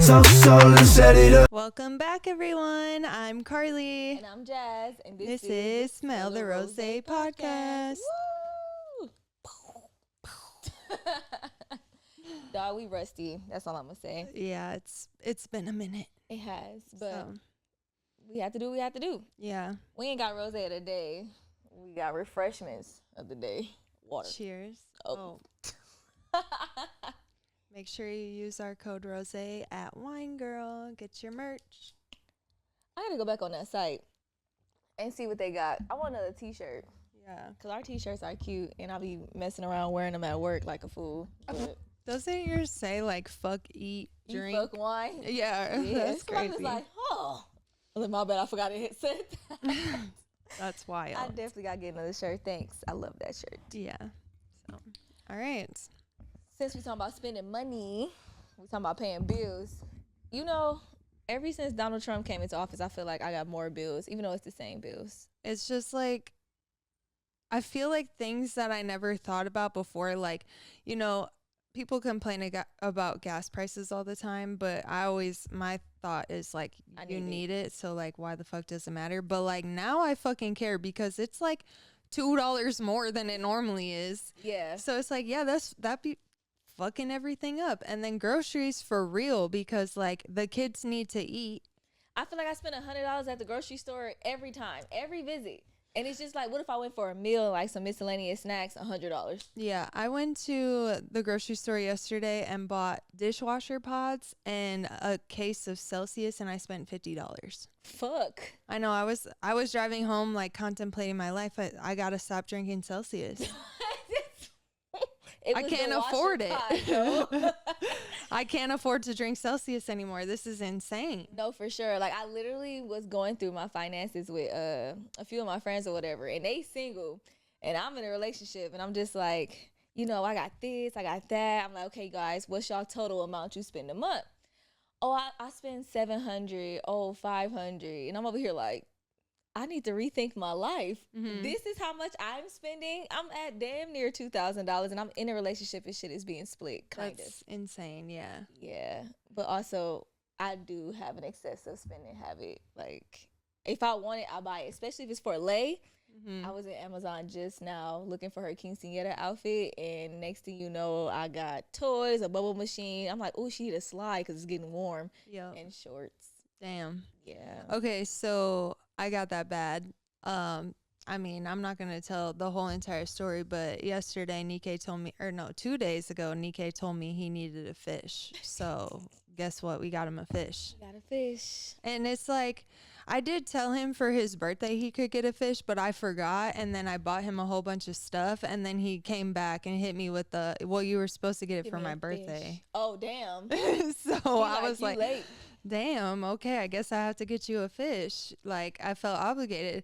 So let's set it up. Welcome back, everyone. I'm Carly. And I'm Jazz. And This is Smell the Rosé podcast. Woo! Dog, we rusty. That's all I'm gonna say. Yeah, it's been a minute. It has, but we have to do what we have to do. Yeah. We ain't got rosé of the day. We got refreshments of the day. Water. Cheers. Oh. Make sure you use our code Rosé at Wine Girl. Get your merch. I gotta go back on that site and see what they got. I want another t-shirt. Yeah. Because our t-shirts are cute, and I'll be messing around wearing them at work like a fool. But Doesn't yours say, like, fuck, eat, drink? fuck wine? Yeah, Yeah. that's Somebody crazy. was like, oh. I was like, my bad, I forgot it said that. That's wild. I definitely got to get another shirt. Thanks. I love that shirt. Yeah. So, all right. Since we talking about spending money, we talking about paying bills. You know, ever since Donald Trump came into office, I feel like I got more bills, even though it's the same bills. It's just like, I feel like things that I never thought about before, like, you know, people complain about gas prices all the time, but my thought is like, you need it, so like, why the fuck does it matter? But like, now I fucking care because it's like $2 more than it normally is. Yeah. So it's like, yeah, that be fucking everything up. And then groceries for real, because like the kids need to eat. I feel like I spend $100 at the grocery store every time, every visit. And it's just like, what if I went for a meal, like some miscellaneous snacks, $100? Yeah, I went to the grocery store yesterday and bought dishwasher pods and a case of Celsius, and I spent $50. Fuck. I know. I was driving home, like, contemplating my life. I gotta stop drinking Celsius. I can't afford it. I can't afford to drink Celsius anymore. This is insane. No, for sure. Like, I literally was going through my finances with a few of my friends or whatever, and they single, and I'm in a relationship, and I'm just like, you know, I got this, I got that. I'm like, okay, guys, what's y'all total amount you spend a month? Oh, I spend $700, $500, and I'm over here like, I need to rethink my life. Mm-hmm. This is how much I'm spending. I'm at damn near $2,000, and I'm in a relationship and shit is being split. That's insane. Yeah. Yeah. But also, I do have an excessive spending habit. Like, if I want it, I buy it, especially if it's for Lay. Mm-hmm. I was at Amazon just now looking for her quinceañera outfit, and next thing you know, I got toys, a bubble machine. I'm like, oh, she need a slide because it's getting warm. Yep. And shorts. Damn. Yeah. Okay, so I got that bad. I mean, I'm not going to tell the whole entire story, but yesterday Nikkei told me, or no, 2 days ago, Nikkei told me he needed a fish. So guess what? We got him a fish. Got a fish. And it's like, I did tell him for his birthday he could get a fish, but I forgot. And then I bought him a whole bunch of stuff. And then he came back and hit me with well, you were supposed to get it for my birthday. Fish. Oh, damn. So I was like, late. Damn, okay, I guess I have to get you a fish. Like, I felt obligated.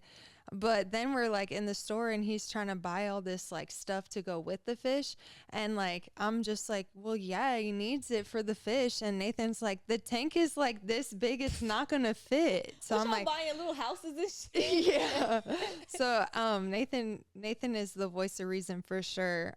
But then we're like in the store and he's trying to buy all this like stuff to go with the fish. And like, I'm just like, well, yeah, he needs it for the fish. And Nathan's like, the tank is like this big, it's not going to fit. So I'm like, buying little houses and shit. Yeah. So Nathan is the voice of reason for sure.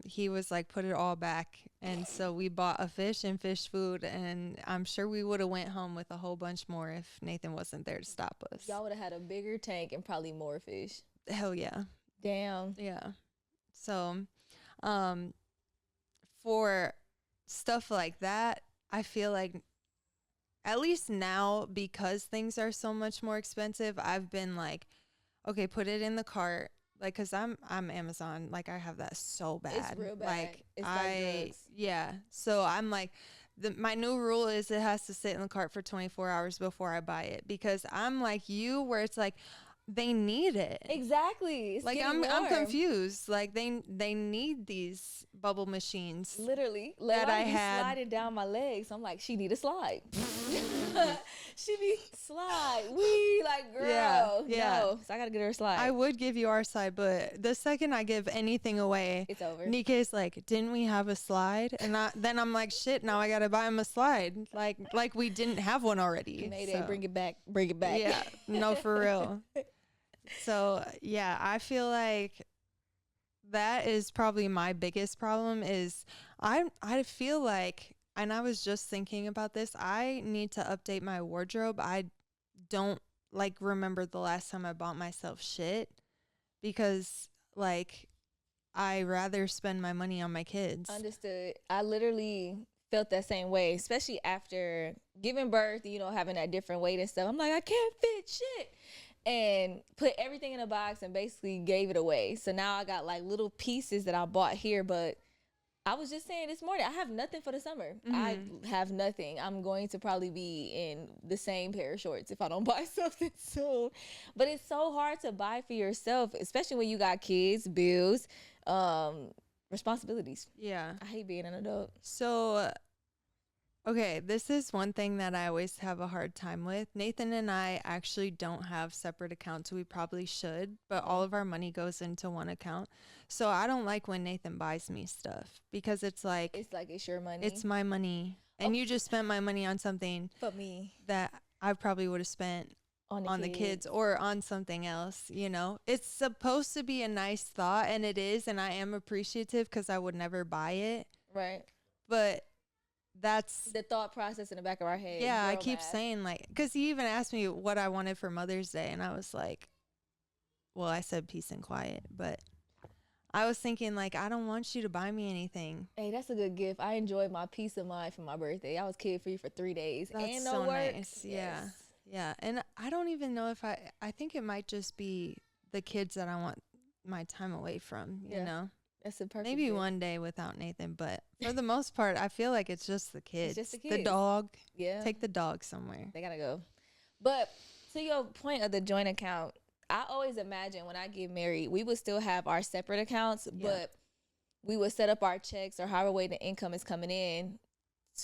He was like, put it all back. And so we bought a fish and fish food, and I'm sure we would have went home with a whole bunch more if Nathan wasn't there to stop us. Y'all would have had a bigger tank and probably more fish. Hell yeah. Damn. Yeah. So for stuff like that, I feel like at least now, because things are so much more expensive, I've been like, okay, put it in the cart. Like, cause I'm Amazon, like I have that so bad. It's real bad. Like it's like drugs. Yeah. So I'm like, my new rule is it has to sit in the cart for 24 hours before I buy it, because I'm like you, where it's like, they need it. Exactly. It's like I'm confused. Like they need these bubble machines. Literally. That I had sliding down my legs. I'm like, she need a slide. She be slide. We like, girl. Yeah. No. So I gotta get her a slide. I would give you our slide, but the second I give anything away, it's over. Nikkei's like, didn't we have a slide? And then I'm like, shit, now I gotta buy him a slide. Like we didn't have one already. Mayday, so. bring it back. Bring it back. Yeah. No, for real. So yeah, I feel like that is probably my biggest problem is I feel like and I was just thinking about this. I need to update my wardrobe. I don't like remember the last time I bought myself shit because like I rather spend my money on my kids. Understood. I literally felt that same way, especially after giving birth, you know, having that different weight and stuff. I'm like, I can't fit shit. And put everything in a box and basically gave it away. So now I got like little pieces that I bought here, but I was just saying this morning, I have nothing for the summer. I have nothing. I'm going to probably be in the same pair of shorts if I don't buy something soon. But it's so hard to buy for yourself, especially when you got kids, bills, responsibilities. Yeah. I hate being an adult. So, okay, this is one thing that I always have a hard time with. Nathan and I actually don't have separate accounts. We probably should, but all of our money goes into one account. So I don't like when Nathan buys me stuff because it's like it's your money. it's my money. And you just spent my money on something for me that I probably would have spent on the kids or on something else, you know. It's supposed to be a nice thought, and it is, and I am appreciative because I would never buy it. Right. But that's the thought process in the back of our head. Yeah, I keep saying like, because he even asked me what I wanted for Mother's Day, and I was like, well, I said peace and quiet, but I was thinking like, I don't want you to buy me anything. Hey, that's a good gift. I enjoyed my peace of mind for my birthday. I was kid free for 3 days. That's and so no work. nice. Yeah. Yeah. And I don't even know if I think it might just be the kids that I want my time away from, you know? That's a perfect Maybe gift. one day without Nathan, but for the most part, I feel like it's just the kids. It's just the kids. The dog. Yeah. Take the dog somewhere. They gotta go. But to your point of the joint account, I always imagine when I get married, we would still have our separate accounts, but we would set up our checks or however way the income is coming in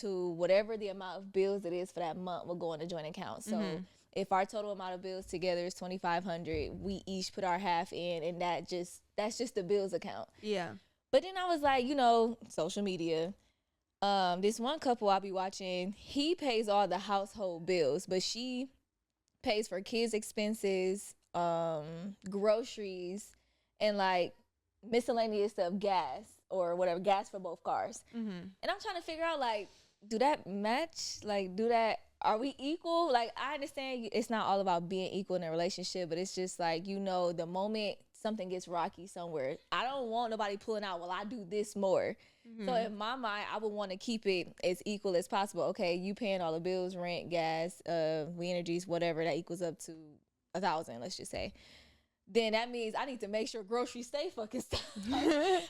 to whatever the amount of bills it is for that month will go in a joint account. So if our total amount of bills together is $2,500, we each put our half in, and that's just the bills account. Yeah. But then I was like, you know, social media. This one couple I'll be watching, he pays all the household bills, but she pays for kids' expenses, groceries, and like miscellaneous stuff, gas or whatever, gas for both cars. And I'm trying to figure out, like, do that match? Like, are we equal? Like, I understand it's not all about being equal in a relationship, but it's just like, you know, the moment something gets rocky somewhere, I don't want nobody pulling out, well, I do this more. So in my mind, I would want to keep it as equal as possible. Okay, you paying all the bills, rent, gas, we energies, whatever, that equals up to $1,000, let's just say. Then that means I need to make sure groceries stay fucking stocked.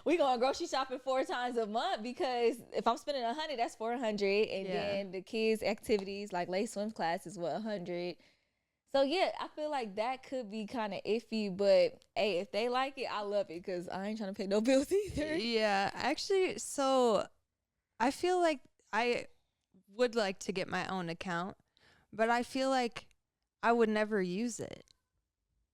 We going grocery shopping 4 times a month, because if I'm spending $100, that's $400, and then the kids' activities like late swim class is what, $100. So yeah, I feel like that could be kind of iffy, but hey, if they like it, I love it, because I ain't trying to pay no bills either. Yeah, actually, so I feel like I would like to get my own account, but I feel like I would never use it.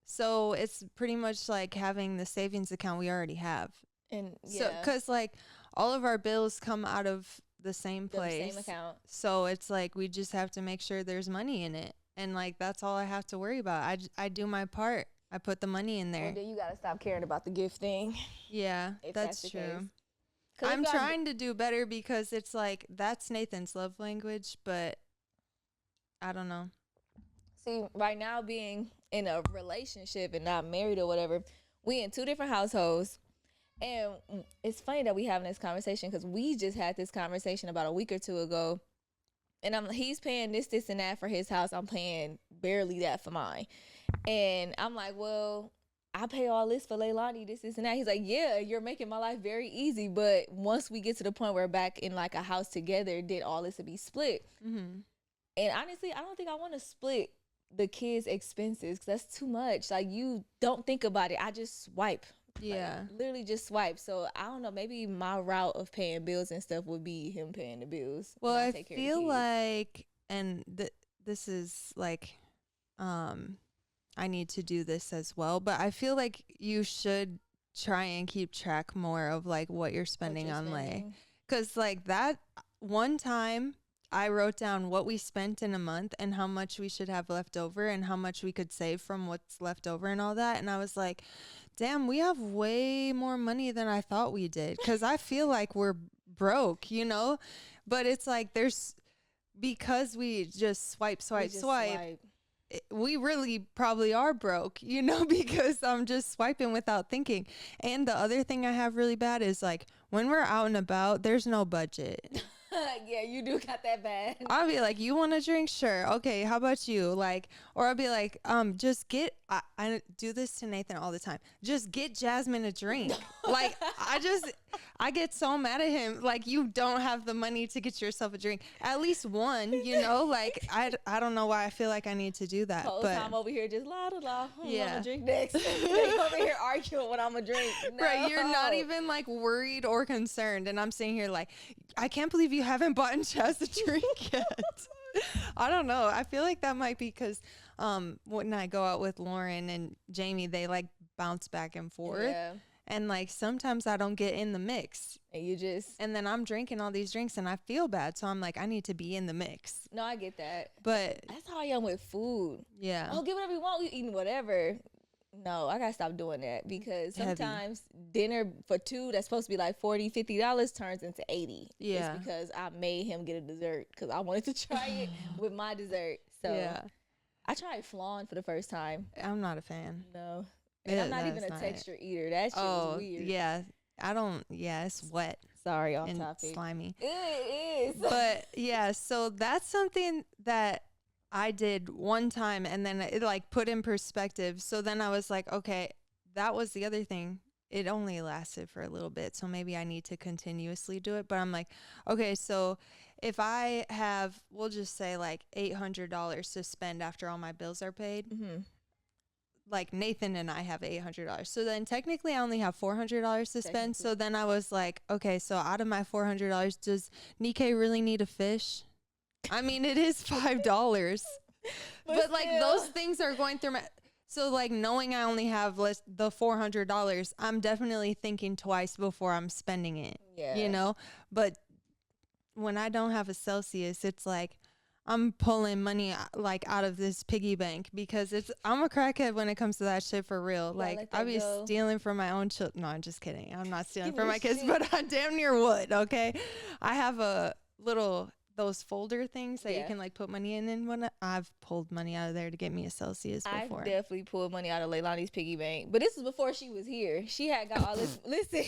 So it's pretty much like having the savings account we already have. And so, because like all of our bills come out of the same place. The same account. So it's like we just have to make sure there's money in it. And like that's all I have to worry about. I do my part. I put the money in there. Well, then you got to stop caring about the gift thing. Yeah, that's the true. Case. I'm trying to do better, because it's like that's Nathan's love language, but I don't know. See, right now, being in a relationship and not married or whatever, we in 2 different households. And it's funny that we having this conversation, because we just had this conversation about a week or 2 ago. And he's paying this, and that for his house. I'm paying barely that for mine. And I'm like, well, I pay all this for Leilani, this, and that. He's like, yeah, you're making my life very easy. But once we get to the point where we're back in like a house together, then all this will be split. And honestly, I don't think I want to split the kids' expenses, because that's too much. Like, you don't think about it. I just swipe. Yeah. Like, literally just swipe. So I don't know, maybe my route of paying bills and stuff would be him paying the bills. Well, I feel like, and this is like, I need to do this as well, but I feel like you should try and keep track more of like what you're spending on Lay. Because like that one time I wrote down what we spent in a month and how much we should have left over and how much we could save from what's left over and all that. And I was like, damn, we have way more money than I thought we did. Because I feel like we're broke, you know? But it's like because we just swipe, we really probably are broke, you know, because I'm just swiping without thinking. And the other thing I have really bad is like when we're out and about, there's no budget. Yeah, you do got that bad. I'll be like, you want a drink? Sure. Okay. How about you? Like, or I'll be like, just I do this to Nathan all the time. Just get Jasmine a drink. Like, I get so mad at him. Like, you don't have the money to get yourself a drink. At least one, you know, like, I don't know why I feel like I need to do that. Whole but time over here just la la la. Yeah. I'm gonna drink next. They over here arguing what I'm gonna drink. No. Right, you're not even like worried or concerned, and I'm sitting here like, I can't believe you haven't bought Chaz a drink yet. I don't know. I feel like that might be because when I go out with Lauren and Jamie, they like bounce back and forth. Yeah. And like sometimes I don't get in the mix. And then I'm drinking all these drinks and I feel bad. So I'm like, I need to be in the mix. No, I get that. But that's how I am with food. Yeah. Oh, get whatever you want. We eating whatever. No, I gotta stop doing that because sometimes dinner for two that's supposed to be like $40, $50 turns into $80. Yeah. It's because I made him get a dessert because I wanted to try it with my dessert. So yeah. I tried flan for the first time. I'm not a fan. No. And I'm not even a texture eater. That shit was weird. Yeah. It's wet. Sorry, off and topic. Slimy. It is. But yeah, so that's something that I did one time and then it like put in perspective. So then I was like, okay, that was the other thing. It only lasted for a little bit. So maybe I need to continuously do it. But I'm like, okay, so if I have, we'll just say like $800 to spend after all my bills are paid. Mm-hmm. Like Nathan and I have $800. So then technically I only have $400 to spend. So then I was like, okay, so out of my $400, does Nikkei really need a fish? I mean, it is $5, but like those things are going through my, so like knowing I only have the $400, I'm definitely thinking twice before I'm spending it, you know, but when I don't have a Celsius, it's like, I'm pulling money like out of this piggy bank because I'm a crackhead when it comes to that shit for real. Like I be stealing from my own children. No, I'm just kidding. I'm not stealing from my kids, but I damn near would. Okay. I have a little, those folder things that you can like put money in, and when I've pulled money out of there to get me a Celsius before. I definitely pulled money out of Leilani's piggy bank, but this was before she was here. She had got all this. Listen,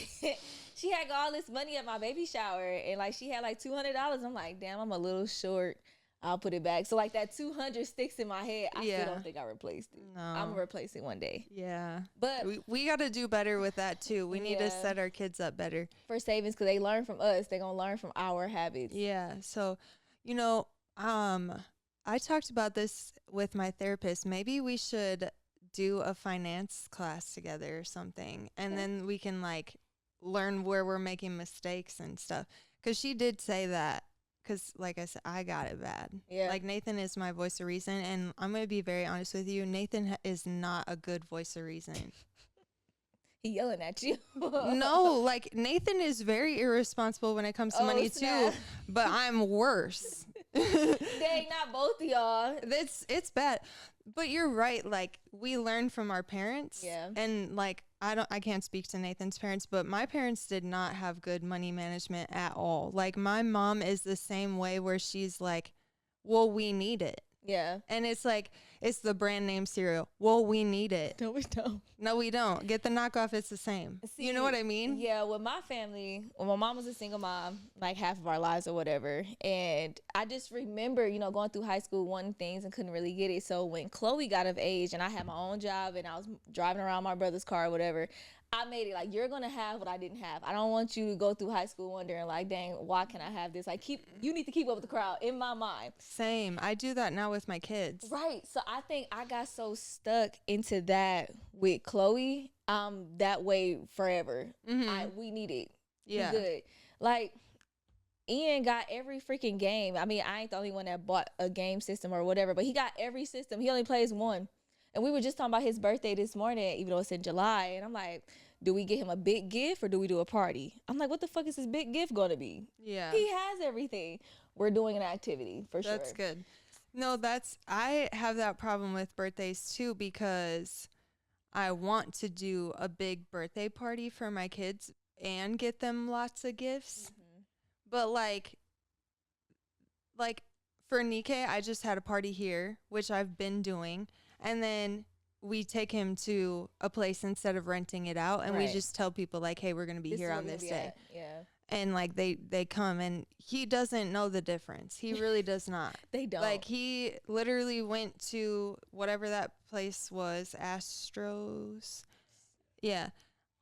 she had got all this money at my baby shower, and like she had like $200. I'm like, damn, I'm a little short. I'll put it back. So like that 200 sticks in my head. I still don't think I replaced it. No, I'm gonna replace it one day. Yeah, but we got to do better with that too. We need to set our kids up better for savings because they learn from us. They're gonna learn from our habits. Yeah. So, you know, I talked about this with my therapist. Maybe we should do a finance class together or something, and then we can like learn where we're making mistakes and stuff. Because she did say that. Because, like I said, I got it bad. Yeah. Like, Nathan is my voice of reason. And I'm going to be very honest with you. Nathan is not a good voice of reason. He yelling at you. No, like, Nathan is very irresponsible when it comes to money, too. But I'm worse. Dang, not both of y'all. It's bad. But you're right. Like, we learn from our parents. Yeah. And, like, I can't speak to Nathan's parents, but my parents did not have good money management at all. Like, my mom is the same way where she's like, well, we need it. Yeah. And it's like, it's the brand name cereal. Well, we need it. No, we don't. No, we don't. Get the knockoff. It's the same. See, you know what I mean? Yeah. With my family, when my mom was a single mom, like half of our lives or whatever. And I just remember, you know, going through high school, wanting things and couldn't really get it. So when Chloe got of age and I had my own job and I was driving around my brother's car or whatever, I made it like, you're going to have what I didn't have. I don't want you to go through high school wondering like, dang, why can't I have this? Like, you need to keep up with the crowd in my mind. Same. I do that now with my kids. Right. So I think I got so stuck into that with Chloe. That way forever. Mm-hmm. We need it. Yeah. Good. Like, Ian got every freaking game. I mean, I ain't the only one that bought a game system or whatever, but he got every system. He only plays one. And we were just talking about his birthday this morning, even though it's in July. And I'm like, do we get him a big gift or do we do a party? I'm like, what the fuck is his big gift going to be? Yeah. He has everything. We're doing an activity for sure. That's good. No, I have that problem with birthdays too because I want to do a big birthday party for my kids and get them lots of gifts. Mm-hmm. But like, like for Nikkei, I just had a party here, which I've been doing, and then we take him to a place instead of renting it out, and we Right. just tell people like, hey, we're gonna be This is here where on we this be day. at. Yeah. And like they come, and he doesn't know the difference. He really does not. They don't. Like he literally went to whatever that place was, Astros. Yeah.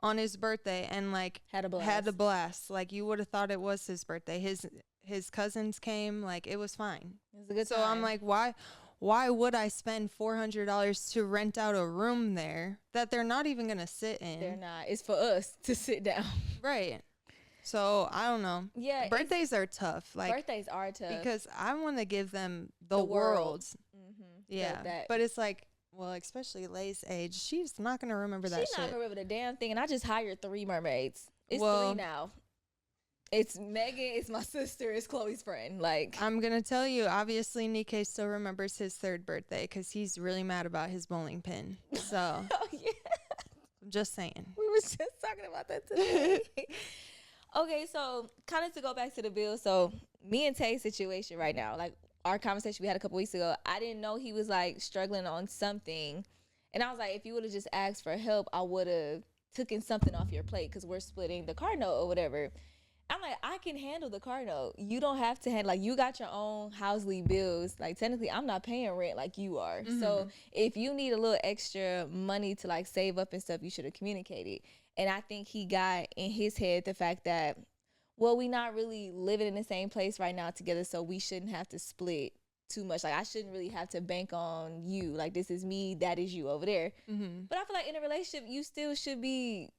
On his birthday, and like Had a blast. had a blast. Like you would have thought it was his birthday. His cousins came, like it was fine. It was a good So time. I'm like, why would I spend $400 to rent out a room there that they're not even gonna sit in? They're not. It's for us to sit down. Right. So I don't know. Yeah. Birthdays are tough. Like Birthdays are tough. because I want to give them the, The world. world. Mm-hmm. Yeah. But it's like, well, especially Lay's age, she's not gonna remember that she's not shit. gonna remember the damn thing. And I just hired 3 mermaids. It's Well- 3 now. It's Megan, it's my sister, it's Chloe's friend. Like, I'm gonna tell you, obviously Nikkei still remembers his 3rd birthday because he's really mad about his bowling pin. So oh yeah, I'm just saying. we was just talking about that today. Okay, so kind of to go back to the bill. So me and Tay's situation right now, like our conversation we had a couple weeks ago, I didn't know he was like struggling on something, and I was like, if you would have just asked for help, I would have taken something off your plate because we're splitting the car note or whatever. I'm like, I can handle the car note. You don't have to handle, like, you got your own housely bills. Like, technically, I'm not paying rent like you are. Mm-hmm. So if you need a little extra money to, like, save up and stuff, you should have communicated. And I think he got in his head the fact that, well, we not really living in the same place right now together, so we shouldn't have to split too much. Like, I shouldn't really have to bank on you. Like, this is me, that is you over there. Mm-hmm. But I feel like in a relationship, you still should be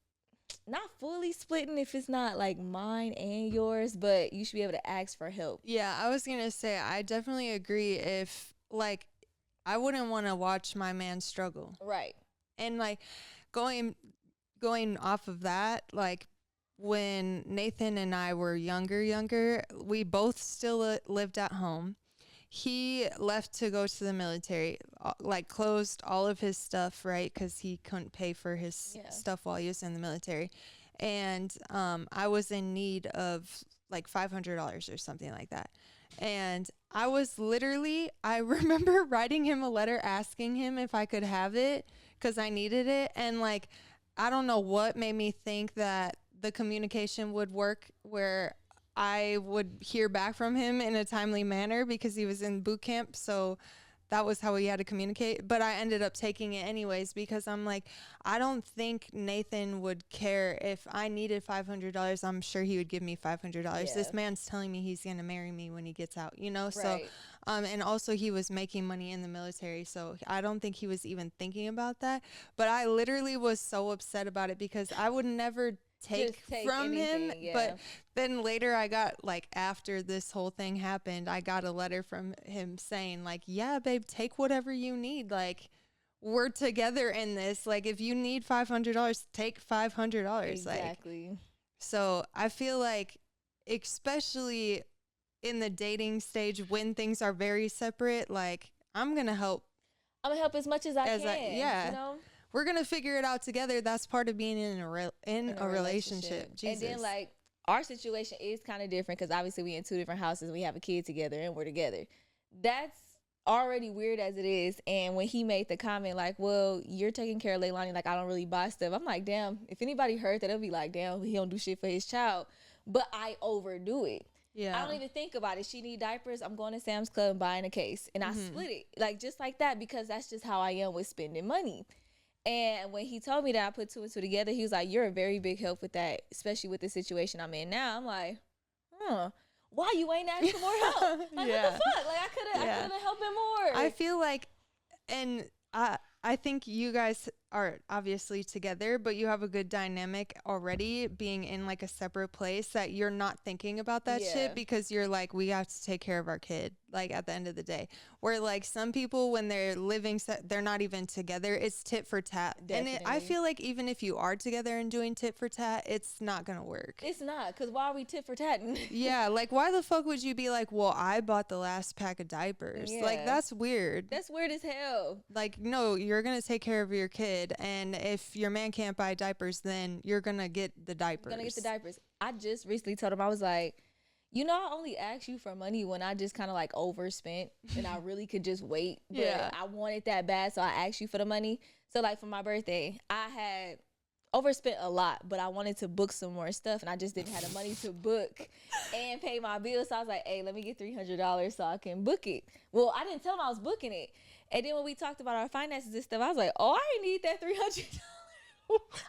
not fully splitting if it's not like mine and yours, but you should be able to ask for help. Yeah, I was gonna say I definitely agree. If like, I wouldn't want to watch my man struggle. Right. And like, going off of that, like when Nathan and I were younger, we both still lived at home. He left to go to the military, like closed all of his stuff, right? Because he couldn't pay for his stuff while he was in the military. And I was in need of like $500 or something like that. And I was I remember writing him a letter asking him if I could have it because I needed it. And like, I don't know what made me think that the communication would work where I would hear back from him in a timely manner because he was in boot camp. So that was how we had to communicate. But I ended up taking it anyways because I'm like, I don't think Nathan would care if I needed $500. I'm sure he would give me $500. Yeah. This man's telling me he's going to marry me when he gets out, you know? Right. So, and also he was making money in the military. So I don't think he was even thinking about that. But I literally was so upset about it because I would never take from anything, him. yeah. But then later I got, like, after this whole thing happened, I got a letter from him saying, like, yeah, babe, take whatever you need. Like, we're together in this. Like, if you need $500, take $500. Exactly. Like, so I feel like, especially in the dating stage when things are very separate, like, I'm going to help. I'm gonna help as much as I can. yeah. You know? We're going to figure it out together. That's part of being in a relationship. Jesus. And then, like, our situation is kind of different because obviously we in 2 different houses. We have a kid together and we're together. That's already weird as it is. And when he made the comment, like, well, you're taking care of Leilani, like, I don't really buy stuff. I'm like, damn, if anybody heard that, they'll be like, damn, he don't do shit for his child. But I overdo it. Yeah. I don't even think about it. She need diapers. I'm going to Sam's Club and buying a case. And I split it. Like, just like that because that's just how I am with spending money. And when he told me that, I put 2 and 2 together. He was like, you're a very big help with that, especially with the situation I'm in now. I'm like, why you ain't asked for more help? Like, Yeah. what the fuck? Like, I could have helped him more. I feel like, and I think you guys are obviously together, but you have a good dynamic already being in like a separate place that you're not thinking about that shit because you're like, we have to take care of our kid, like at the end of the day. Where like some people, when they're living, they're not even together, it's tit for tat. Definitely. And I feel like even if you are together and doing tit for tat, it's not going to work. It's not, because why are we tit for tatting? Yeah, like why the fuck would you be like, well, I bought the last pack of diapers? Like Yeah. that's weird. That's weird as hell. Like, no, you're going to take care of your kid. And if your man can't buy diapers, then you're going to get the diapers. Gonna get the diapers. I just recently told him, I was like, You know, I only asked you for money when I just kind of like overspent and I really could just wait. But Yeah. I wanted that bad, so I asked you for the money. So like for my birthday, I had overspent a lot, but I wanted to book some more stuff and I just didn't have the money to book and pay my bills. So I was like, hey, let me get $300 so I can book it. Well, I didn't tell him I was booking it. And then when we talked about our finances and stuff, I was like, oh, I didn't need that $300.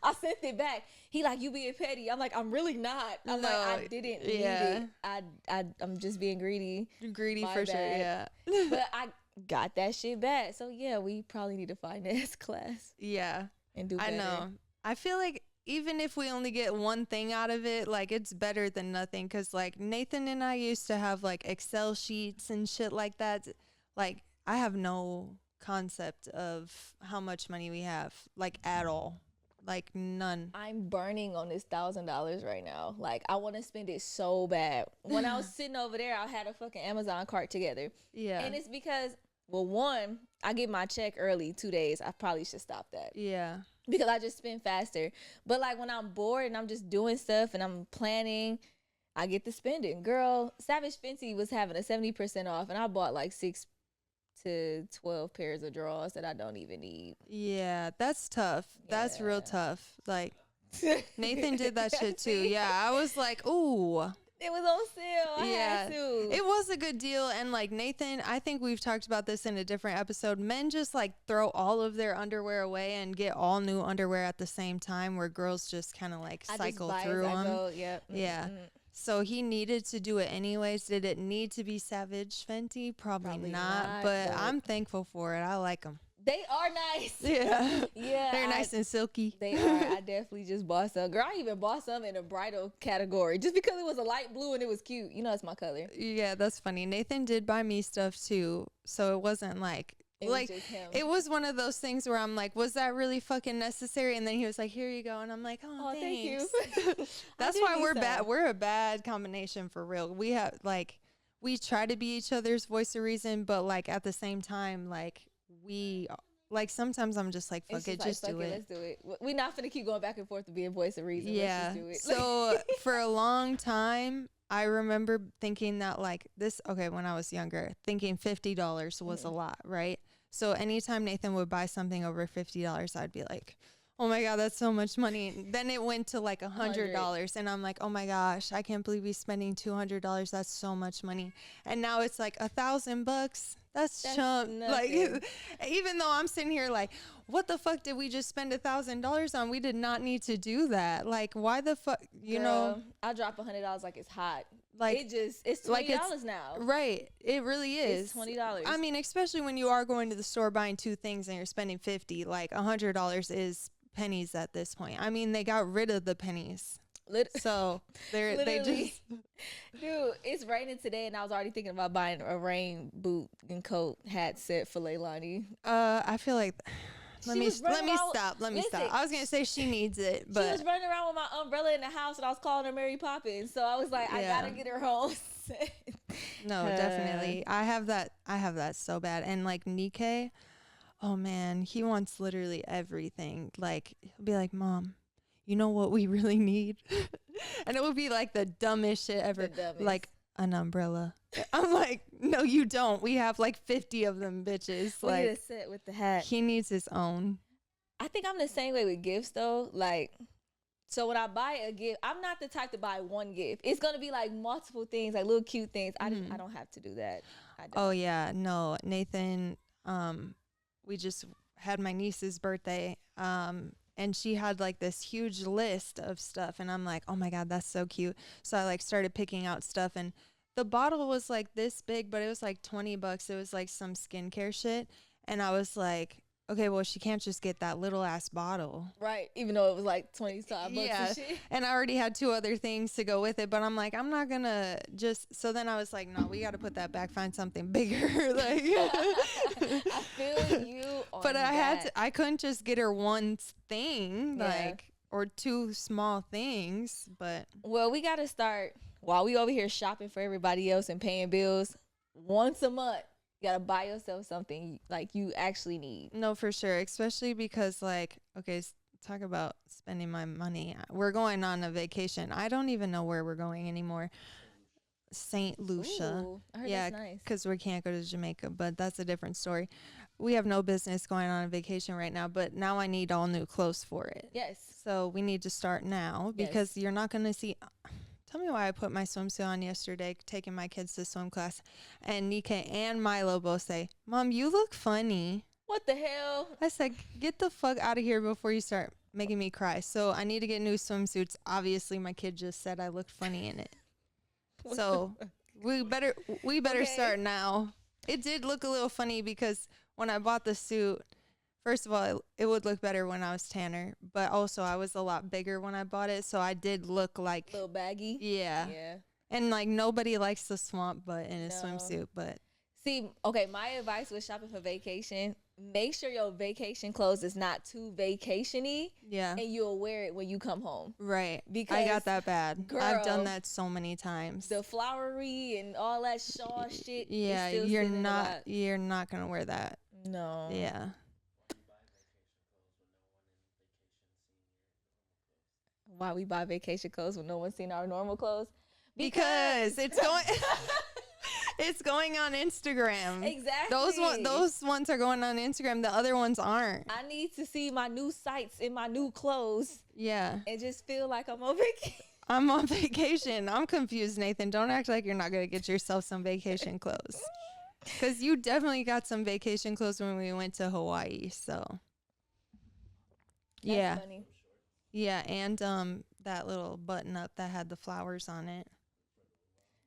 I sent it back. He like, you being petty. I'm like, I'm really not. I'm like, I didn't need it. I'm just being greedy. Greedy My for sure, bad. yeah. But I got that shit back. So yeah, we probably need a finance class Yeah. and do better. I know. I feel like even if we only get one thing out of it, like it's better than nothing. Cause like Nathan and I used to have like Excel sheets and shit like that. Like I have no concept of how much money we have, like at all. Like none. I'm burning on this $1,000 right now. Like I want to spend it so bad. When I was sitting over there, I had a fucking Amazon cart together. Yeah. And it's because, well, one, I get my check early 2 days. I probably should stop that. Yeah. Because I just spend faster. But like when I'm bored and I'm just doing stuff and I'm planning, I get to spending. Girl, Savage Fenty was having a 70% off and I bought like 6 to 12 pairs of drawers that I don't even need. Yeah, that's tough. That's real Yeah. tough. Like Nathan did that shit too. Yeah, I was like, ooh. It was on sale. I had to. It was a good deal. And like Nathan, I think we've talked about this in a different episode. Men just like throw all of their underwear away and get all new underwear at the same time, where girls just kind of like cycle through them. Yep. Yeah. So he needed to do it anyways. Did it need to be Savage Fenty? Probably not. But I'm thankful for it. I like them. They are nice. Yeah. Yeah. They're nice and silky. They are. I definitely just bought some. Girl, I even bought some in the bridal category just because it was a light blue and it was cute. You know, it's my color. Yeah, that's funny. Nathan did buy me stuff too. So it wasn't like, It was just him. it was one of those things where I'm like, was that really fucking necessary? And then he was like, here you go. And I'm like, oh Thank you. thanks. That's why we're bad. We're a bad combination for real. We have like, we try to be each other's voice of reason, but like at the same time, like we, like sometimes I'm just like, fuck it, just do it. Let's do it. We're not finna keep going back and forth to be a voice of reason. Yeah. Let's just do it. So for a long time, I remember thinking that like this, okay, when I was younger, thinking $50 was a lot, right? So anytime Nathan would buy something over $50, I'd be like, oh my God, that's so much money. And then it went to like $100 and I'm like, oh my gosh, I can't believe he's spending $200. That's so much money. And now it's like $1,000. That's chump. Like, even though I'm sitting here like, what the fuck did we just spend $1,000 on? We did not need to do that. Like, why the fuck, you know? I drop $100 like it's hot. Like it's $20 like now. Right. It really is. It's $20. I mean, especially when you are going to the store buying two things and you're spending $50, like $100 is pennies at this point. I mean, they got rid of the pennies. So they just dude, it's raining today and I was already thinking about buying a rain boot and coat hat set for Leilani. I feel like let me stop. I was gonna say she needs it, but she was running around with my umbrella in the house and I was calling her Mary Poppins. So I was like, I gotta get her home. No, definitely. I have that so bad. And like Nikkei, oh man, he wants literally everything. Like he'll be like, Mom, you know what we really need? And it would be like the dumbest shit ever. Like an umbrella. I'm like, no, you don't. We have like 50 of them bitches. We need Like to sit with the hat. he needs his own. I think I'm the same way with gifts though. Like, so when I buy a gift, I'm not the type to buy one gift. It's gonna be like multiple things, like little cute things. I don't have to do that. I don't. Oh yeah, no, Nathan. We just had my niece's birthday. And she had like this huge list of stuff, and I'm like, oh my God, that's so cute. So I like started picking out stuff, and the bottle was like this big, but it was like $20. It was like some skincare shit, and I was like, okay, well, she can't just get that little ass bottle. Right. Even though it was like 25 bucks Yeah. and shit. And I already had two other things to go with it, but I'm like, I'm not gonna just, so then I was like, no, we got to put that back, find something bigger. Like, I feel you on but that. I couldn't just get her one thing, like, or two small things, but. Well, we got to start, while we over here shopping for everybody else and paying bills, once a month. You gotta buy yourself something like you actually need. No, for sure. Especially because like, okay, talk about spending my money. We're going on a vacation. I don't even know where we're going anymore. St. Lucia. Ooh, I heard Yeah, that's nice. because we can't go to Jamaica, but that's a different story. We have no business going on vacation right now, but now I need all new clothes for it. Yes. So we need to start now because you're not going to see. Tell me why I put my swimsuit on yesterday, taking my kids to swim class, and Nika and Milo both say, "Mom, you look funny." What the hell? I said, "Get the fuck out of here before you start making me cry." So I need to get new swimsuits. Obviously, my kid just said I looked funny in it. So we better start now. It did look a little funny because when I bought the suit, first of all, it would look better when I was tanner, but also I was a lot bigger when I bought it, so I did look like a little baggy. Yeah. And like nobody likes the swamp butt in a swimsuit, but see, okay, my advice with shopping for vacation, make sure your vacation clothes is not too vacation-y. Yeah. And you'll wear it when you come home. Right. Because I got that bad. Girl, I've done that so many times. The flowery and all that shawl shit. Yeah, is still you're not gonna wear that. No. Yeah. Why we buy vacation clothes when no one's seen our normal clothes? Because it's going it's going on Instagram. Exactly. Those ones are going on Instagram. The other ones aren't. I need to see my new sights in my new clothes. Yeah. And just feel like I'm on vacation. I'm on vacation. I'm confused, Nathan. Don't act like you're not going to get yourself some vacation clothes. Because you definitely got some vacation clothes when we went to Hawaii. So, That's funny. Yeah, and that little button up that had the flowers on it.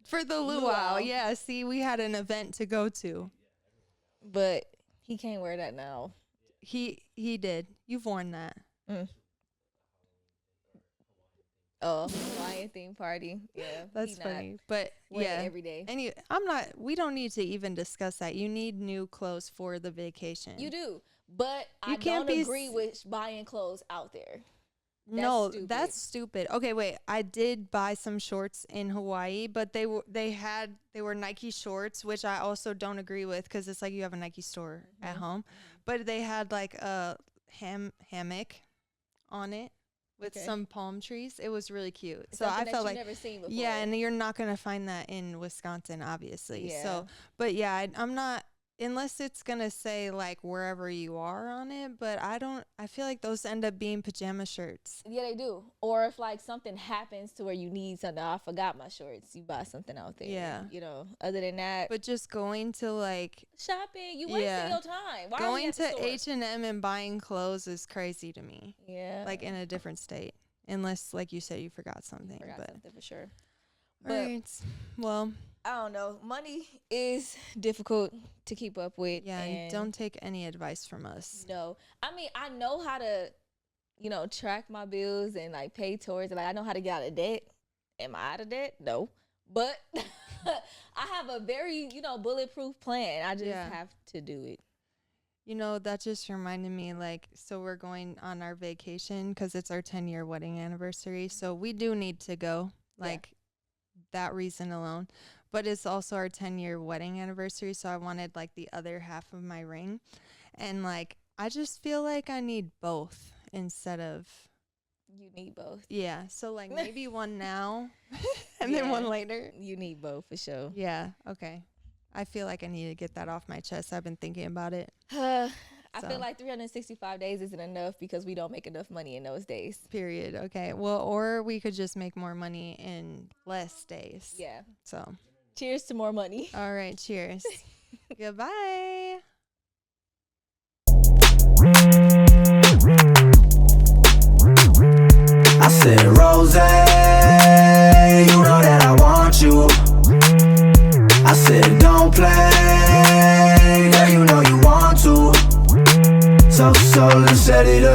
For the luau. Yeah, see, we had an event to go to. But he can't wear that now. He did. You've worn that. Oh, Hawaiian theme party. Yeah. That's funny. But yeah. Every day. And we don't need to even discuss that. You need new clothes for the vacation. You do. But I don't agree with buying clothes out there. That's stupid. Okay, wait. I did buy some shorts in Hawaii, but they were Nike shorts, which I also don't agree with because it's like you have a Nike store at home. But they had like a hammock on it with some palm trees. It was really cute. So I felt like, never seen before. Yeah, and you're not gonna find that in Wisconsin, obviously. Yeah. So, but yeah, I'm not. Unless it's going to say, like, wherever you are on it. But I feel like those end up being pajama shirts. Yeah, they do. Or if, like, something happens to where you need something. I forgot my shorts. You buy something out there. Yeah. You know, other than that. But just going to, like. Shopping. You wasting your time. Why going to H&M and buying clothes is crazy to me. Yeah. Like, in a different state. Unless, like you said, you forgot something. Something for sure. All right. Well. I don't know. Money is difficult to keep up with. Yeah, and don't take any advice from us. No. I mean, I know how to, track my bills and, like, pay towards it. Like, I know how to get out of debt. Am I out of debt? No. But I have a very, bulletproof plan. I just have to do it. That just reminded me, like, so we're going on our vacation because it's our 10-year wedding anniversary. So we do need to go, like, that reason alone. But it's also our 10-year wedding anniversary, so I wanted, like, the other half of my ring. And, like, I just feel like I need both instead of... You need both. Yeah, so, like, maybe one now and then one later. You need both, for sure. Yeah, okay. I feel like I need to get that off my chest. I've been thinking about it. I feel like 365 days isn't enough because we don't make enough money in those days. Period. Okay. Well, or we could just make more money in less days. Yeah. So... Cheers to more money. All right, cheers. Goodbye. I said, Rosé, you know that I want you. I said, don't play, girl, you know you want to. So let's set it up.